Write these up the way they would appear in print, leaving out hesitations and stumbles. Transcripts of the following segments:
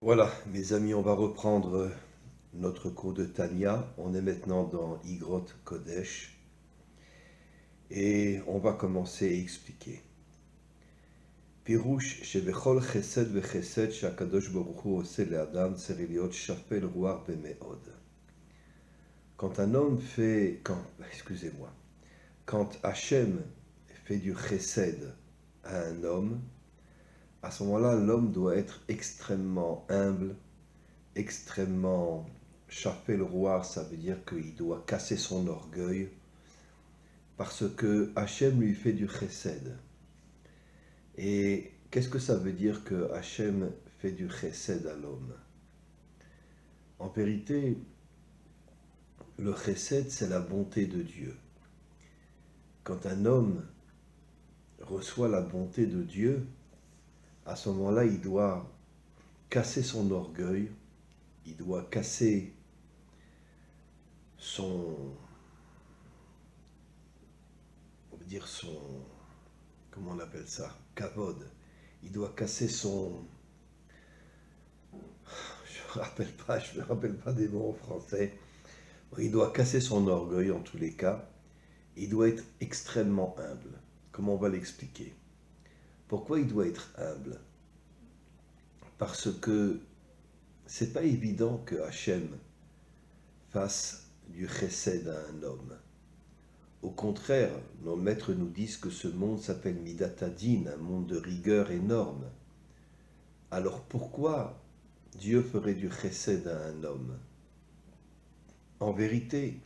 Voilà, mes amis, on va reprendre notre cours de Tanya. On est maintenant dans Igrot Kodesh et on va commencer à expliquer. Pirouche shebechol chesed vechesed shakadosh baruch hu oseh le'adam tzarich liot shafel ruach bemeod. Quand un homme fait, quand Hachem fait du chesed à un homme, à ce moment-là, l'homme doit être extrêmement humble, extrêmement chafé le roi, ça veut dire qu'il doit casser son orgueil parce que Hachem lui fait du chesed. Et qu'est-ce que ça veut dire que Hachem fait du chesed à l'homme? En vérité, le chesed, c'est la bonté de Dieu. Quand un homme reçoit la bonté de Dieu, à ce moment-là, il doit casser son orgueil, il doit casser son, on veut dire son, comment on appelle ça, kavod. Il doit casser son, je me rappelle pas des mots en français. Il doit casser son orgueil en tous les cas. Il doit être extrêmement humble. Comment on va l'expliquer? Pourquoi il doit être humble? Parce que c'est pas évident que Hachem fasse du chesed à un homme. Au contraire, nos maîtres nous disent que ce monde s'appelle Midatadin, un monde de rigueur énorme. Alors pourquoi Dieu ferait du chesed à un homme? En vérité,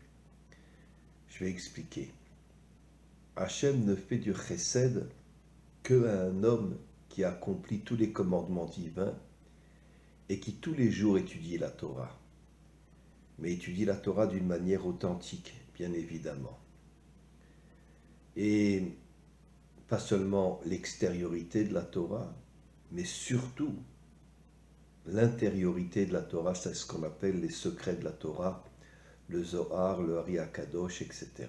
je vais expliquer. Hachem ne fait du chesed qu'à un homme qui accomplit tous les commandements divins et qui tous les jours étudie la Torah. Mais étudie la Torah d'une manière authentique, bien évidemment. Et pas seulement l'extériorité de la Torah, mais surtout l'intériorité de la Torah, c'est ce qu'on appelle les secrets de la Torah, le Zohar, le Ari Akadosh, etc.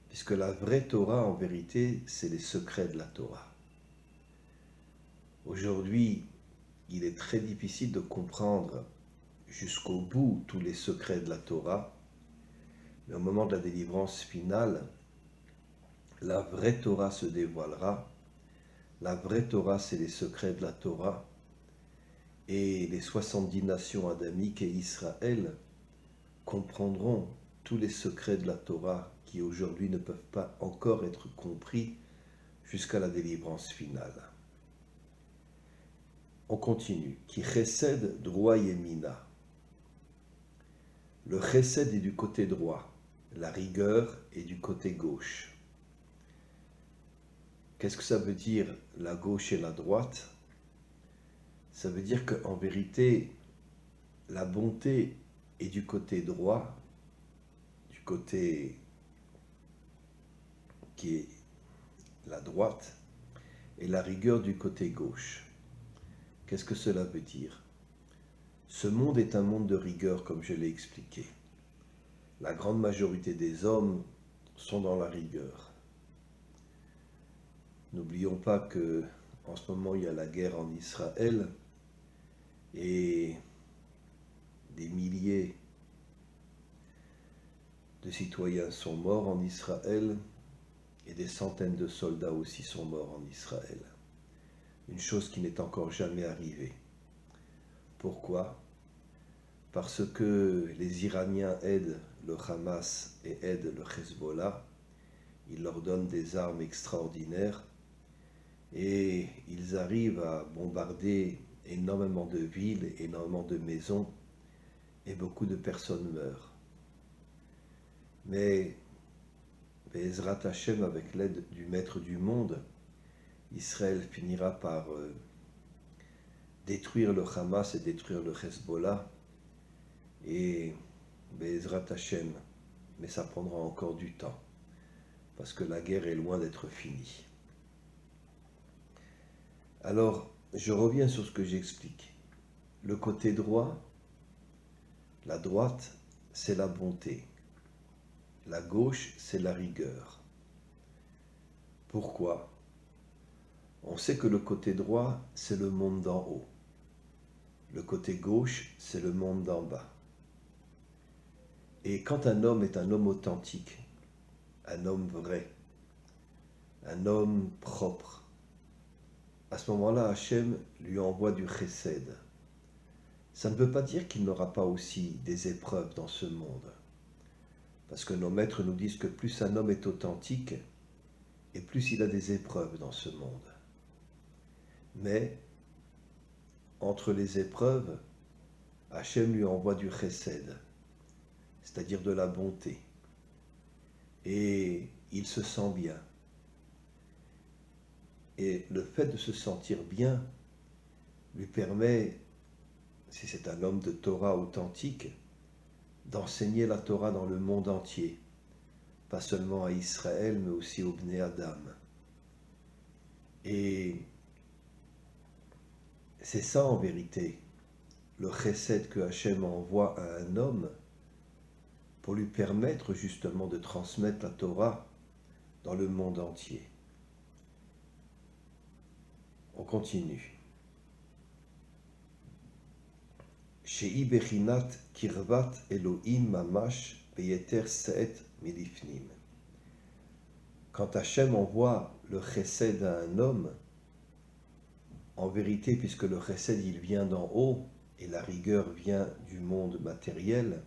Puisque la vraie Torah, en vérité, c'est les secrets de la Torah. Aujourd'hui, il est très difficile de comprendre jusqu'au bout tous les secrets de la Torah, mais au moment de la délivrance finale, la vraie Torah se dévoilera. La vraie Torah, c'est les secrets de la Torah. Et les 70 nations adamiques et Israël comprendront tous les secrets de la Torah qui aujourd'hui ne peuvent pas encore être compris jusqu'à la délivrance finale. On continue. Qui chesed droit yemina. Le chesed est du côté droit, la rigueur est du côté gauche. Qu'est-ce que ça veut dire la gauche et la droite? Ça veut dire qu'en vérité, la bonté est du côté droit, du côté qui est la droite, et la rigueur du côté gauche. Qu'est-ce que cela veut dire? Ce monde est un monde de rigueur, comme je l'ai expliqué. La grande majorité des hommes sont dans la rigueur. N'oublions pas que en ce moment il y a la guerre en Israël et des milliers de citoyens sont morts en Israël et des centaines de soldats aussi sont morts en Israël. Une chose qui n'est encore jamais arrivée. Pourquoi? Parce que les Iraniens aident le Hamas et aident le Hezbollah. Ils leur donnent des armes extraordinaires et ils arrivent à bombarder énormément de villes, énormément de maisons et beaucoup de personnes meurent. Mais Be'ezrat Hashem, avec l'aide du Maître du monde, Israël finira par détruire le Hamas et détruire le Hezbollah et Be'ezrat Hashem, mais ça prendra encore du temps parce que la guerre est loin d'être finie. Alors, je reviens sur ce que j'explique. Le côté droit, la droite, c'est la bonté. La gauche, c'est la rigueur. Pourquoi? On sait que le côté droit, c'est le monde d'en haut. côté gauche, c'est le monde d'en bas. Et quand un homme est un homme authentique, un homme vrai, un homme propre, à ce moment-là, Hachem lui envoie du chesed. Ça ne veut pas dire qu'il n'aura pas aussi des épreuves dans ce monde. Parce que nos maîtres nous disent que plus un homme est authentique, et plus il a des épreuves dans ce monde. Mais, entre les épreuves, Hachem lui envoie du chesed, c'est-à-dire de la bonté. Et il se sent bien. Et le fait de se sentir bien lui permet, si c'est un homme de Torah authentique, d'enseigner la Torah dans le monde entier, pas seulement à Israël, mais aussi au Bnei Adam. Et c'est ça en vérité, le chesed que Hachem envoie à un homme pour lui permettre justement de transmettre la Torah dans le monde entier. On continue. Shei bechinat kirvat Elohim mamash beyeter se'et milifnim. Quand Hachem envoie le chesed à un homme, en vérité, puisque le chesed il vient d'en haut et la rigueur vient du monde matériel,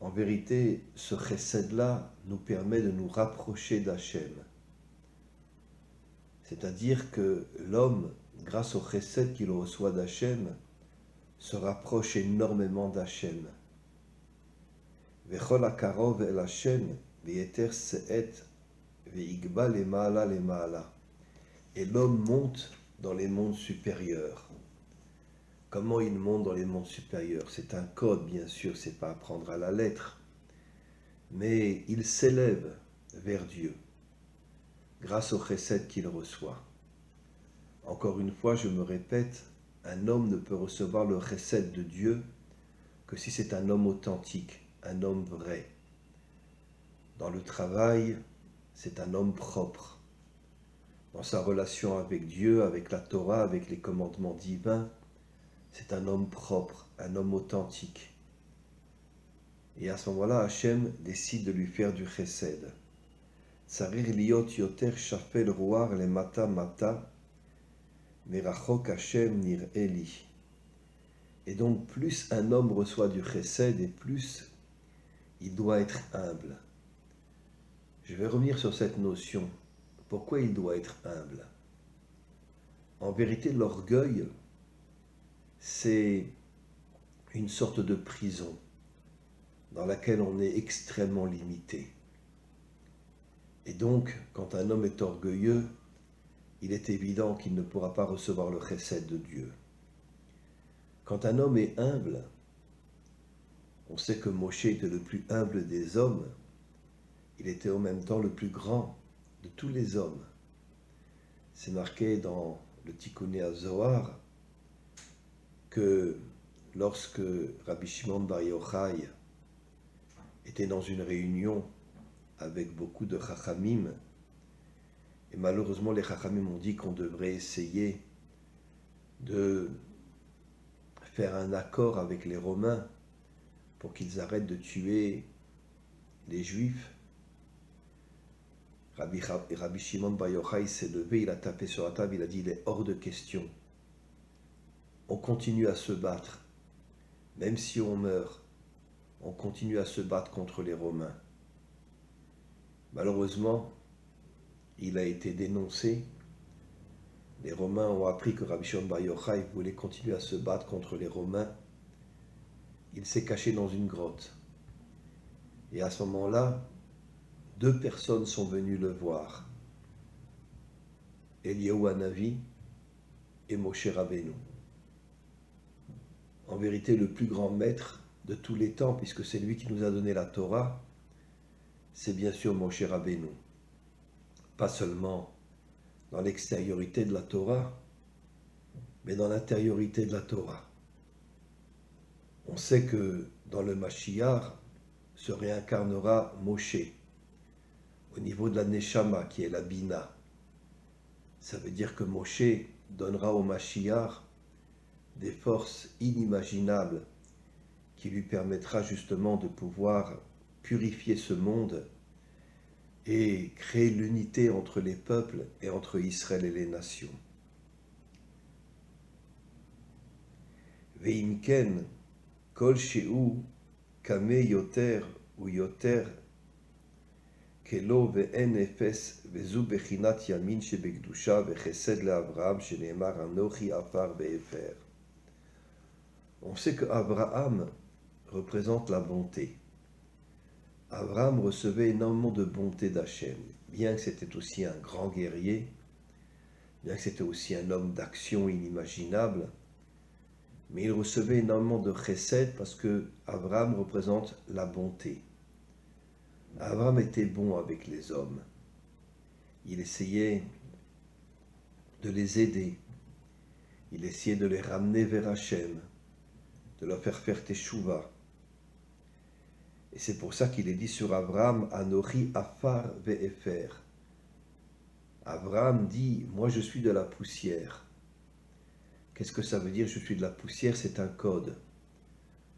en vérité, ce chesed-là nous permet de nous rapprocher d'Hachem. C'est-à-dire que l'homme, grâce au chesed qu'il reçoit d'Hachem, se rapproche énormément d'Hachem. Vechol akarov el Hachem veyeter se'et veigba lema'ala lema'ala. Et l'homme monte dans les mondes supérieurs. Comment il monte dans les mondes supérieurs? C'est un code, bien sûr, c'est pas à prendre à la lettre. Mais il s'élève vers Dieu, grâce au chesed qu'il reçoit. Encore une fois, je me répète, un homme ne peut recevoir le chesed de Dieu que si c'est un homme authentique, un homme vrai. Dans le travail, c'est un homme propre. Dans sa relation avec Dieu, avec la Torah, avec les commandements divins, c'est un homme propre, un homme authentique. Et à ce moment-là, Hachem décide de lui faire du chesed. Tsarir liot yoter shafel roar le mata mata, merachok Hachem nir eli. Et donc, plus un homme reçoit du chesed, et plus il doit être humble. Je vais revenir sur cette notion. Pourquoi il doit être humble? En vérité, l'orgueil, c'est une sorte de prison dans laquelle on est extrêmement limité. Et donc, quand un homme est orgueilleux, il est évident qu'il ne pourra pas recevoir le chesed de Dieu. Quand un homme est humble, on sait que Moshe était le plus humble des hommes, il était en même temps le plus grand de tous les hommes. C'est marqué dans le Tikkuné Zohar que lorsque Rabbi Shimon Bar Yochai était dans une réunion avec beaucoup de Chachamim, et malheureusement les Chachamim ont dit qu'on devrait essayer de faire un accord avec les Romains pour qu'ils arrêtent de tuer les Juifs. Rabbi Shimon Bar Yochai s'est levé, il a tapé sur la table, il a dit: il est hors de question. On continue à se battre. Même si on meurt, on continue à se battre contre les Romains. Malheureusement, il a été dénoncé. Les Romains ont appris que Rabbi Shimon Bar Yochai voulait continuer à se battre contre les Romains. Il s'est caché dans une grotte. Et à ce moment-là, 2 personnes sont venues le voir. Eliyahu Hanavi et Moshe Rabbeinu. En vérité, le plus grand maître de tous les temps, puisque c'est lui qui nous a donné la Torah, c'est bien sûr Moshe Rabbeinu. Pas seulement dans l'extériorité de la Torah, mais dans l'intériorité de la Torah. On sait que dans le Mashiach se réincarnera Moshe, au niveau de la Neshama, qui est la Bina. Ça veut dire que Moshe donnera au Mashiach des forces inimaginables qui lui permettra justement de pouvoir purifier ce monde et créer l'unité entre les peuples et entre Israël et les nations. Veimken, kol she'u, kame yoter ou yoter, kelo ve'en efes vezu bechinat yamin shebekdusha vechesed le'Avraham shene'emar anochi afar ve'efer. On sait que Abraham représente la bonté. Abraham recevait énormément de bonté d'Hachem, bien que c'était aussi un grand guerrier, bien que c'était aussi un homme d'action inimaginable, mais il recevait énormément de chesed parce que Abraham représente la bonté. Abraham était bon avec les hommes. Il essayait de les aider. Il essayait de les ramener vers Hachem, de leur faire teshuva. Et c'est pour ça qu'il est dit sur Abraham, Anochi afar ve'efer. Abraham dit, moi je suis de la poussière. Qu'est-ce que ça veut dire, je suis de la poussière? C'est un code.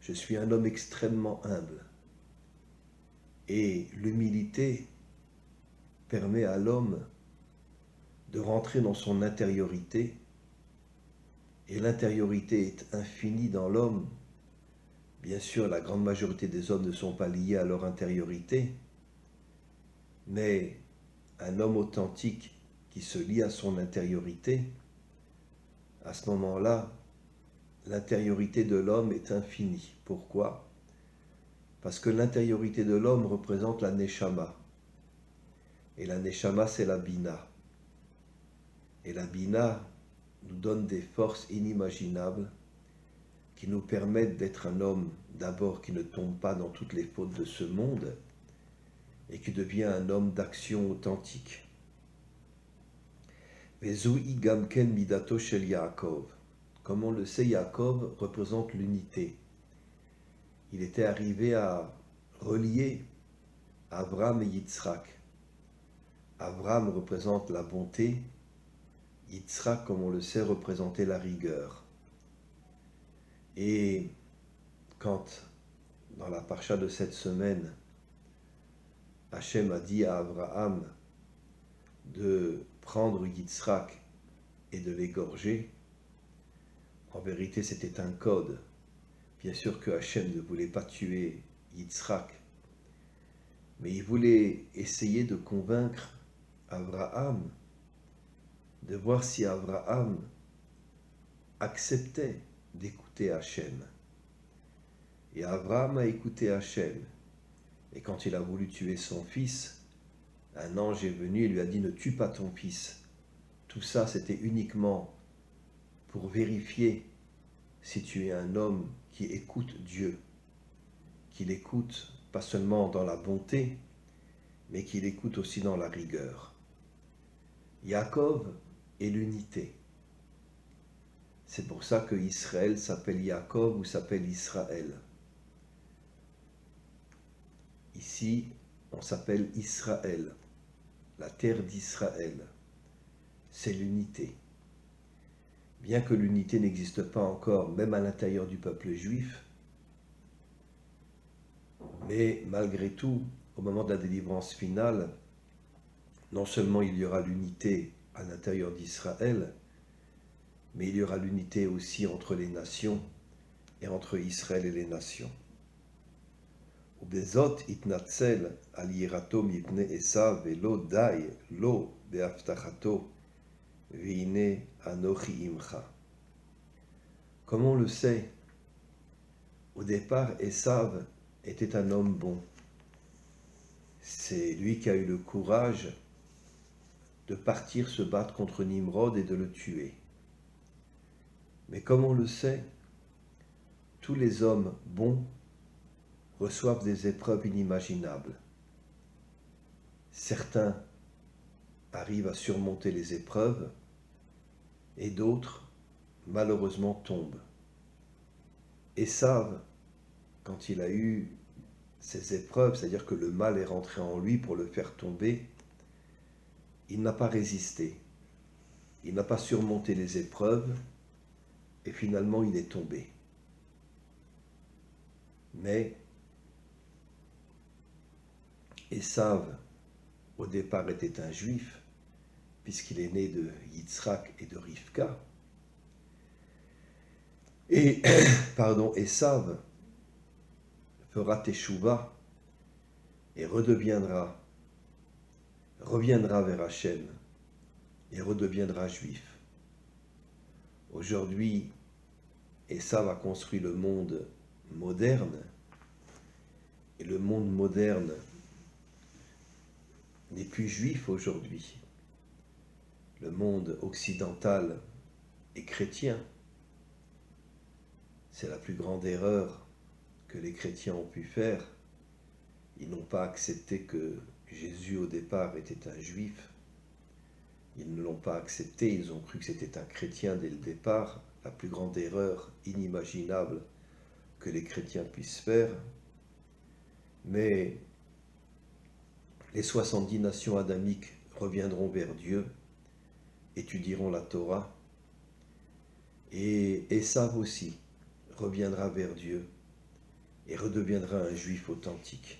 Je suis un homme extrêmement humble. Et l'humilité permet à l'homme de rentrer dans son intériorité. Et l'intériorité est infinie dans l'homme. Bien sûr, la grande majorité des hommes ne sont pas liés à leur intériorité, mais un homme authentique qui se lie à son intériorité, à ce moment-là, l'intériorité de l'homme est infinie. Pourquoi? Parce que l'intériorité de l'homme représente la neshama. Et la neshama, c'est la bina. Et la bina nous donne des forces inimaginables qui nous permettent d'être un homme d'abord qui ne tombe pas dans toutes les fautes de ce monde et qui devient un homme d'action authentique. Vezui gamken midato shel Yaakov. Comme on le sait, Yaakov représente l'unité. Il était arrivé à relier Abraham et Yitzhak. Abraham représente la bonté, Yitzhak, comme on le sait, représentait la rigueur. Et quand, dans la parcha de cette semaine, Hachem a dit à Abraham de prendre Yitzhak et de l'égorger, en vérité c'était un code. Bien sûr que Hachem ne voulait pas tuer Yitzhak, mais il voulait essayer de convaincre Abraham, de voir si Abraham acceptait d'écouter Hachem. Et Abraham a écouté Hachem. Et quand il a voulu tuer son fils, un ange est venu et lui a dit « Ne tue pas ton fils ». Tout ça, c'était uniquement pour vérifier si tu es un homme qui écoute Dieu, qu'il écoute pas seulement dans la bonté, mais qu'il écoute aussi dans la rigueur. Yaakov est l'unité. C'est pour ça que Israël s'appelle Yaakov ou s'appelle Israël. Ici, on s'appelle Israël, la terre d'Israël. C'est l'unité. Bien que l'unité n'existe pas encore, même à l'intérieur du peuple juif, mais malgré tout, au moment de la délivrance finale, non seulement il y aura l'unité à l'intérieur d'Israël, mais il y aura l'unité aussi entre les nations et entre Israël et les nations. ובזאת התנצל על יראתו מפני עשיו ולא די לו בהבטחתו והנה אנוכי עמך. Comme on le sait, au départ, Esav était un homme bon. C'est lui qui a eu le courage de partir se battre contre Nimrod et de le tuer. Mais comme on le sait, tous les hommes bons reçoivent des épreuves inimaginables. Certains arrivent à surmonter les épreuves et d'autres, malheureusement, tombent. Esav, quand il a eu ces épreuves, c'est-à-dire que le mal est rentré en lui pour le faire tomber, il n'a pas résisté. Il n'a pas surmonté les épreuves et finalement il est tombé. Mais Esav, au départ, était un juif, puisqu'il est né de Yitzhak et de Rivka. Et, Esav fera teshuva et reviendra vers Hachem et redeviendra juif. Aujourd'hui, Esav a construit le monde moderne, et le monde moderne n'est plus juif aujourd'hui. Le monde occidental est chrétien. C'est la plus grande erreur que les chrétiens ont pu faire. Ils n'ont pas accepté que Jésus au départ était un juif. Ils ne l'ont pas accepté, ils ont cru que c'était un chrétien dès le départ. La plus grande erreur inimaginable que les chrétiens puissent faire. Mais les 70 nations adamiques reviendront vers Dieu, étudieront la Torah, et Esav aussi reviendra vers Dieu et redeviendra un juif authentique.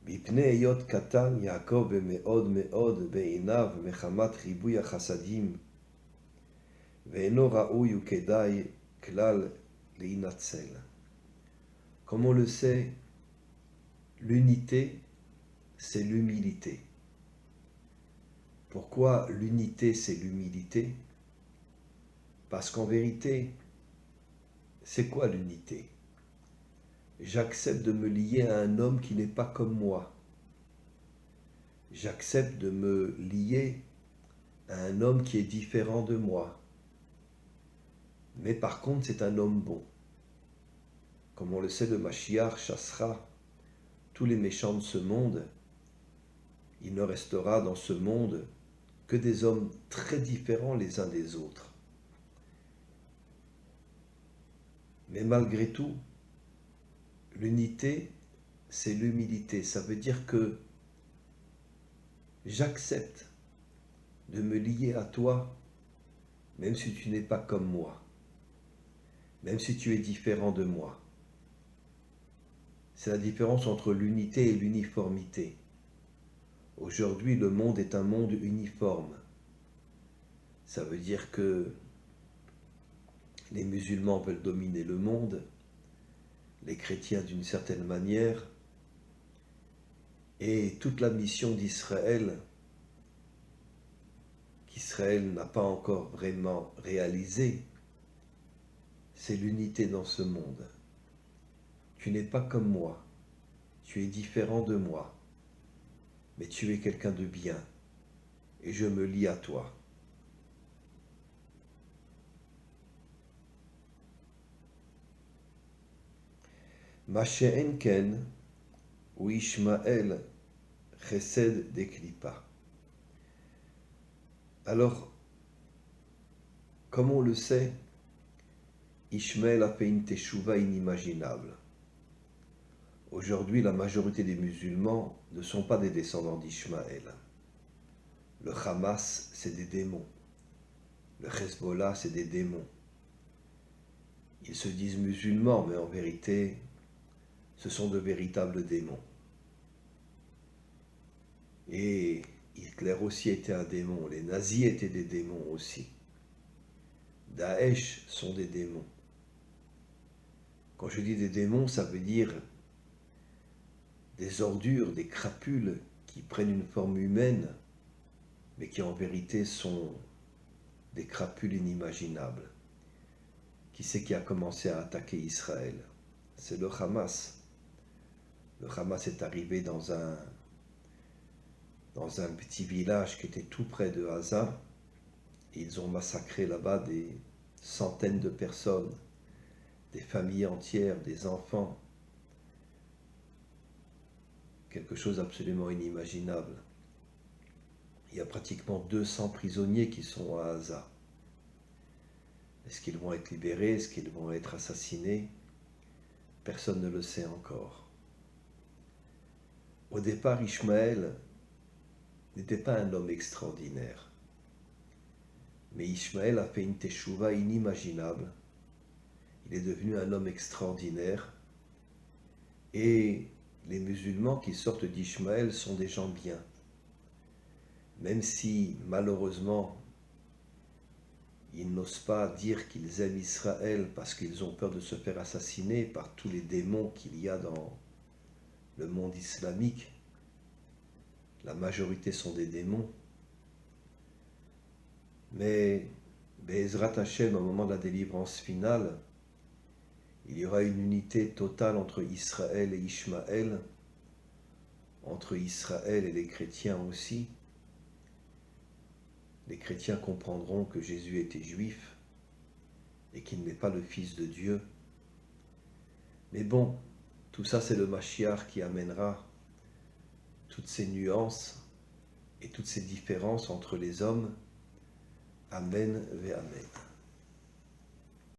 מפני היות קטן יעקב במאוד מאוד בעיניו מחמת ריבוי החסדים, ואינו ראוי וכדאי כלל להינצל. Comme on le sait, l'unité, c'est l'humilité. Pourquoi l'unité, c'est l'humilité? Parce qu'en vérité, c'est quoi l'unité? J'accepte de me lier à un homme qui n'est pas comme moi. J'accepte de me lier à un homme qui est différent de moi. Mais par contre, c'est un homme bon. Comme on le sait, le Mashiach chassera tous les méchants de ce monde. Il ne restera dans ce monde que des hommes très différents les uns des autres. Mais malgré tout, l'unité, c'est l'humilité. Ça veut dire que j'accepte de me lier à toi, même si tu n'es pas comme moi, même si tu es différent de moi. C'est la différence entre l'unité et l'uniformité. Aujourd'hui, le monde est un monde uniforme. Ça veut dire que les musulmans veulent dominer le monde, les chrétiens d'une certaine manière, et toute la mission d'Israël, qu'Israël n'a pas encore vraiment réalisée, c'est l'unité dans ce monde. Tu n'es pas comme moi, tu es différent de moi, mais tu es quelqu'un de bien, et je me lie à toi. Ma she'en ken, ou Ishmaël chesed de klipa. Alors, comme on le sait, Ishmaël a fait une teshuva inimaginable. Aujourd'hui, la majorité des musulmans ne sont pas des descendants d'Ishmaël. Le Hamas, c'est des démons. Le Hezbollah, c'est des démons. Ils se disent musulmans, mais en vérité, ce sont de véritables démons. Et Hitler aussi était un démon, les nazis étaient des démons aussi. Daesh sont des démons. Quand je dis des démons, ça veut dire des ordures, des crapules qui prennent une forme humaine, mais qui en vérité sont des crapules inimaginables. Qui c'est qui a commencé à attaquer Israël? C'est le Hamas. Le Hamas est arrivé dans un petit village qui était tout près de Gaza. Et ils ont massacré là-bas des centaines de personnes, des familles entières, des enfants. Quelque chose d'absolument inimaginable. Il y a pratiquement 200 prisonniers qui sont à Gaza. Est-ce qu'ils vont être libérés? Est-ce qu'ils vont être assassinés? Personne ne le sait encore. Au départ, Ishmaël n'était pas un homme extraordinaire. Mais Ishmaël a fait une teshuva inimaginable. Il est devenu un homme extraordinaire. Et les musulmans qui sortent d'Ishmaël sont des gens bien. Même si, malheureusement, ils n'osent pas dire qu'ils aiment Israël parce qu'ils ont peur de se faire assassiner par tous les démons qu'il y a dans le monde islamique. La majorité sont des démons. Mais Be'ezrat Hashem, au moment de la délivrance finale, il y aura une unité totale entre Israël et Ishmaël, entre Israël et les chrétiens aussi. Les chrétiens comprendront que Jésus était juif et qu'il n'est pas le Fils de Dieu. Mais bon, tout ça c'est le Mashiach qui amènera toutes ces nuances et toutes ces différences entre les hommes. Amen ve Amen.